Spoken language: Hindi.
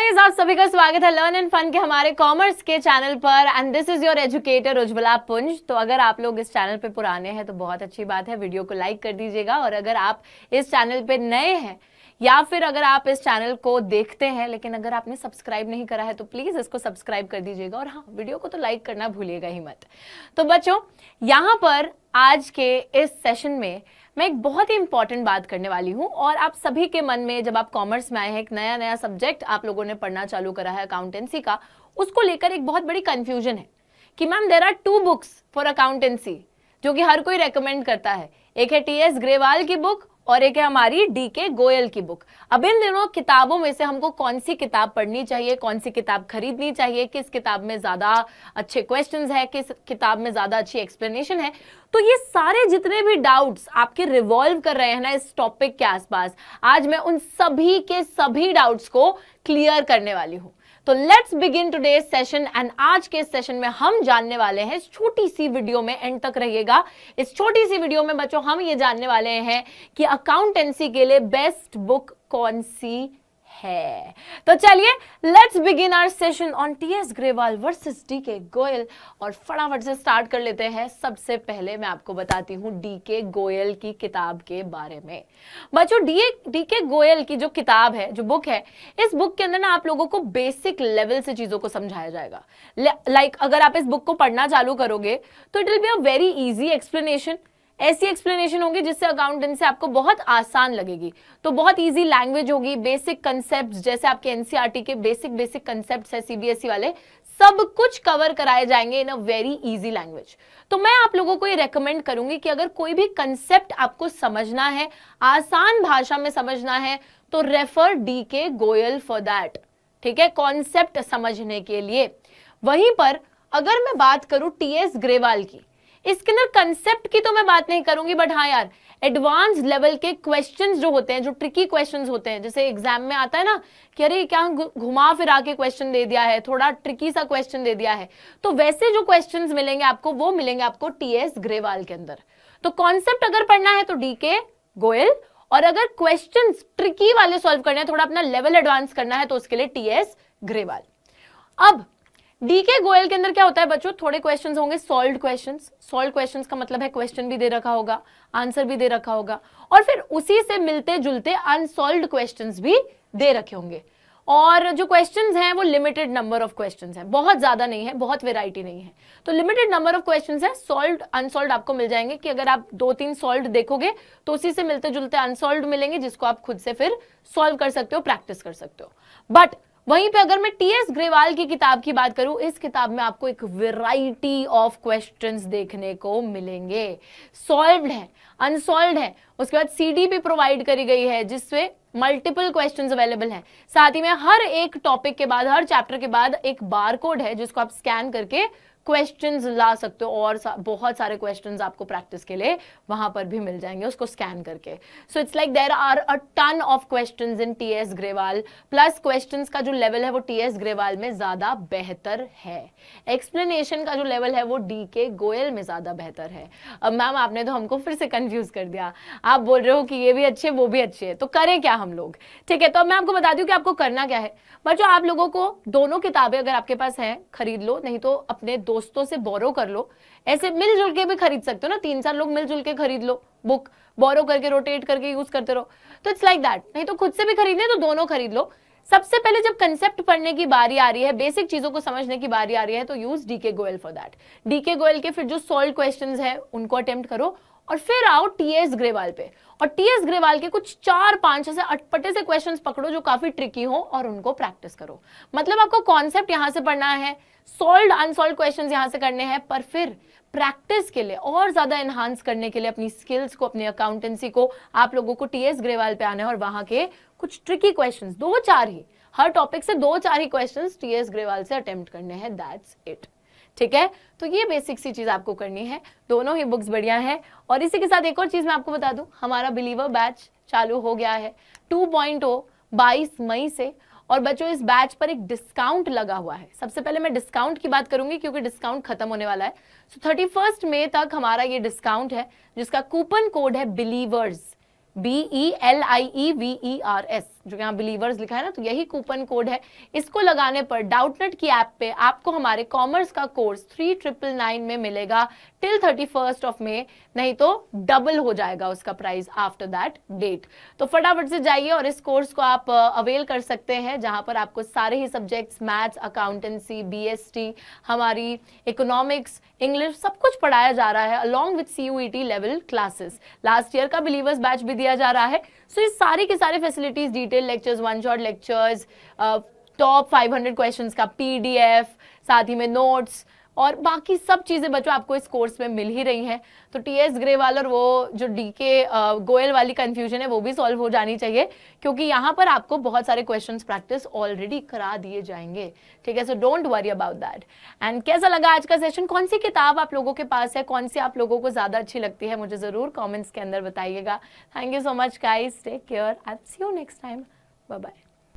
गाइस, आप सभी का स्वागत है लर्न एंड फन के हमारे कॉमर्स के चैनल पर and this is your educator Ujjwala पुंज। तो अगर आप लोग इस चैनल पे पुराने हैं तो बहुत अच्छी बात है, वीडियो को लाइक कर दीजिएगा। और अगर आप इस चैनल पे नए हैं या फिर अगर आप इस चैनल को देखते हैं लेकिन अगर आपने सब्सक्राइब नहीं करा है तो प्लीज इसको सब्सक्राइब कर दीजिएगा। और हाँ, वीडियो को तो लाइक करना भूलिएगा ही मत। तो बच्चों, यहाँ पर आज के इस सेशन में मैं एक बहुत ही इंपॉर्टेंट बात करने वाली हूँ। और आप सभी के मन में, जब आप कॉमर्स में आए हैं, एक नया नया सब्जेक्ट आप लोगों ने पढ़ना चालू करा है अकाउंटेंसी का, उसको लेकर एक बहुत बड़ी कंफ्यूजन है कि ma'am there are 2 books for accountancy जो कि हर कोई रेकमेंड करता है। एक है टीएस ग्रेवाल की बुक और एक है हमारी डीके गोयल की बुक। अब इन दोनों किताबों में से हमको कौन सी किताब पढ़नी चाहिए, कौन सी किताब खरीदनी चाहिए, किस किताब में ज्यादा अच्छे क्वेश्चंस है, किस किताब में ज्यादा अच्छी एक्सप्लेनेशन है, तो ये सारे जितने भी डाउट्स आपके रिवॉल्व कर रहे हैं ना इस टॉपिक के आसपास, आज मैं उन सभी के सभी डाउट्स को क्लियर करने वाली हूं। तो let's begin today's session and आज के सेशन में हम जानने वाले हैं, इस छोटी सी वीडियो में एंड तक रहिएगा। इस छोटी सी वीडियो में बच्चों हम ये जानने वाले हैं कि अकाउंटेंसी के लिए बेस्ट बुक कौन सी है। तो चलिए let's begin our session on TS Grewal versus DK Goyal और फटाफट से स्टार्ट कर लेते हैं। सबसे पहले मैं आपको बताती हूं डीके गोयल की किताब के बारे में। बच्चों, डीके गोयल की जो किताब है, जो बुक है, इस बुक के अंदर ना आप लोगों को बेसिक लेवल से चीजों को समझाया जाएगा। लाइक अगर आप इस बुक को पढ़ना चालू करोगे तो it will be a very easy explanation. ऐसी एक्सप्लेनेशन होगी जिससे अकाउंटेंसी आपको बहुत आसान लगेगी। तो बहुत इजी लैंग्वेज होगी, बेसिक कंसेप्ट्स जैसे आपके एनसीईआरटी के बेसिक कंसेप्ट्स है सीबीएसई वाले, सब कुछ कवर कराए जाएंगे इन अ वेरी इजी लैंग्वेज। तो मैं आप लोगों को ये रेकमेंड करूंगी कि अगर कोई भी कंसेप्ट आपको समझना है, आसान भाषा में समझना है, तो refer DK Goyal for that. ठीक है, कॉन्सेप्ट समझने के लिए। वहीं पर अगर मैं बात करूं टीएस ग्रेवाल की, इसके अंदर कंसेप्ट की तो मैं बात नहीं करूंगी, बट हाँ यार, एडवांस लेवल के क्वेश्चंस जो होते हैं, जो ट्रिकी क्वेश्चंस होते हैं, जैसे एग्जाम में आता है ना कि अरे क्या घुमा फिरा के क्वेश्चन दे दिया है, थोड़ा ट्रिकी सा क्वेश्चन दे दिया है, तो वैसे जो क्वेश्चंस मिलेंगे आपको, वो मिलेंगे आपको टीएस ग्रेवाल के अंदर। तो कॉन्सेप्ट अगर पढ़ना है तो डीके गोयल, और अगर क्वेश्चंस ट्रिकी वाले सॉल्व करने हैं, थोड़ा अपना लेवल एडवांस करना है, तो उसके लिए टीएस ग्रेवाल। अब डीके गोयल के अंदर क्या होता है बच्चों, थोड़े क्वेश्चंस होंगे सॉल्व्ड क्वेश्चंस। सॉल्व्ड क्वेश्चंस का मतलब है क्वेश्चन भी दे रखा होगा, आंसर भी दे रखा होगा, और फिर उसी से मिलते जुलते अनसॉल्व्ड क्वेश्चंस भी दे रखे होंगे। और जो क्वेश्चंस हैं वो लिमिटेड नंबर ऑफ क्वेश्चंस हैं, बहुत ज्यादा नहीं है, बहुत वेराइटी नहीं है, तो लिमिटेड नंबर ऑफ क्वेश्चंस है। सॉल्व्ड अनसॉल्व्ड आपको मिल जाएंगे कि अगर आप 2-3 सॉल्व्ड देखोगे तो उसी से मिलते जुलते अनसॉल्व्ड मिलेंगे, जिसको आप खुद से फिर सॉल्व कर सकते हो, प्रैक्टिस कर सकते हो। बट वहीं पे अगर मैं टीएस ग्रेवाल की किताब की बात करूं, इस किताब में आपको एक वैरायटी ऑफ क्वेश्चंस देखने को मिलेंगे। सॉल्व्ड है, अनसॉल्व्ड है, उसके बाद सीडी भी प्रोवाइड करी गई है जिससे मल्टीपल क्वेश्चंस अवेलेबल हैं। साथ ही में हर एक टॉपिक के बाद, हर चैप्टर के बाद एक बारकोड है जिसको आप स्कैन करके क्वेश्चंस ला सकते हो, और बहुत सारे क्वेश्चंस आपको प्रैक्टिस के लिए वहां पर भी मिल जाएंगे उसको स्कैन करके। So it's like there are a ton of questions in TS Grewal, plus questions का जो लेवल है वो टीएस ग्रेवाल में ज्यादा बेहतर है। एक्सप्लेनेशन का जो लेवल है वो डीके गोयल में ज्यादा बेहतर है। अब मैम आपने तो हमको फिर से कंफ्यूज कर दिया, आप बोल रहे हो कि ये भी अच्छे वो भी अच्छे है, तो करें क्या हम लोग। ठीक है, तो अब मैं आपको बता दूं कि आपको करना क्या है। बच्चों, आप लोगों को दोनों किताबें अगर आपके पास है खरीद लो, नहीं तो अपने दोस्तों से बोरो कर लो। ऐसे मिलजुल के भी खरीद सकते हो ना, 3-4 लोग मिलजुल के खरीद लो बुक, बोरो करके रोटेट करके यूज करते रहो, तो इट्स लाइक दैट। नहीं तो खुद से भी खरीदने तो दोनों खरीद लो। सबसे पहले जब कंसेप्ट पढ़ने की बारी आ रही है, बेसिक चीजों को समझने की बारी आ रही है, तो use DK Goyal for that. DK Goyal के फिर जो सॉल्व क्वेश्चंस है उनको अटेम्प्ट करो, और फिर आओ टीएस ग्रेवाल पे, और टीएस ग्रेवाल के कुछ 4-5 ऐसे अटपटे से क्वेश्चंस पकड़ो जो काफी ट्रिकी हो, और उनको प्रैक्टिस करो। मतलब आपको कॉन्सेप्ट यहां से पढ़ना है, सॉल्व्ड अनसॉल्व्ड क्वेश्चंस यहां से करने हैं, पर फिर प्रैक्टिस के लिए और ज्यादा एनहांस करने के लिए अपनी स्किल्स को, अपनी अकाउंटेंसी को, आप लोगों को टीएस ग्रेवाल पे आना है, और वहां के कुछ ट्रिकी क्वेश्चंस 2-4 ही, हर टॉपिक से 2-4 ही क्वेश्चंस टीएस ग्रेवाल से अटेम्प्ट करने हैं, दैट्स इट। ठीक है, तो ये बेसिक सी चीज आपको करनी है। दोनों ही बुक्स बढ़िया है। और इसी के साथ एक और चीज मैं आपको बता दूं, हमारा बिलीवर बैच चालू हो गया है 2.0 22 मई से। और बच्चों, इस बैच पर एक डिस्काउंट लगा हुआ है। सबसे पहले मैं डिस्काउंट की बात करूंगी क्योंकि डिस्काउंट खत्म होने वाला है। सो 31 मई तक हमारा ये डिस्काउंट है, जिसका कूपन कोड है बिलीवर्स, BELIEVERS। जो यहाँ बिलीवर्स लिखा है ना, तो यही कूपन कोड है। इसको लगाने पर डाउटनेट की ऐप पे आपको हमारे कॉमर्स का कोर्स 3999 में मिलेगा टिल 31st ऑफ May, नहीं तो डबल हो जाएगा उसका प्राइस आफ्टर दैट डेट। तो फटाफट से जाइए और इस कोर्स को आप अवेल कर सकते हैं, जहां पर आपको सारे ही सब्जेक्ट्स मैथ्स, अकाउंटेंसी, BST, हमारी इकोनॉमिक्स, इंग्लिश सब कुछ पढ़ाया जा रहा है along with CUET level classes. Last year का बिलीवर्स बैच भी दिया जा रहा है। सो ये सारी की सारी facilities, detail lectures, one shot lectures, top 500 questions का PDF, साथ ही में नोट्स और बाकी सब चीजें बच्चों आपको इस कोर्स में मिल ही रही हैं। तो TS ग्रेवाल और वो जो DK गोयल वाली कंफ्यूजन है वो भी सॉल्व हो जानी चाहिए, क्योंकि यहाँ पर आपको बहुत सारे क्वेश्चंस प्रैक्टिस ऑलरेडी करा दिए जाएंगे, ठीक है। So don't worry about that. And कैसा लगा आज का सेशन, कौन सी किताब आप लोगों के पास है, कौन सी आप लोगों को ज्यादा अच्छी लगती है, मुझे जरूर कॉमेंट्स के अंदर बताइएगा। Thank you so much guys, take care, I will see you next time, bye bye.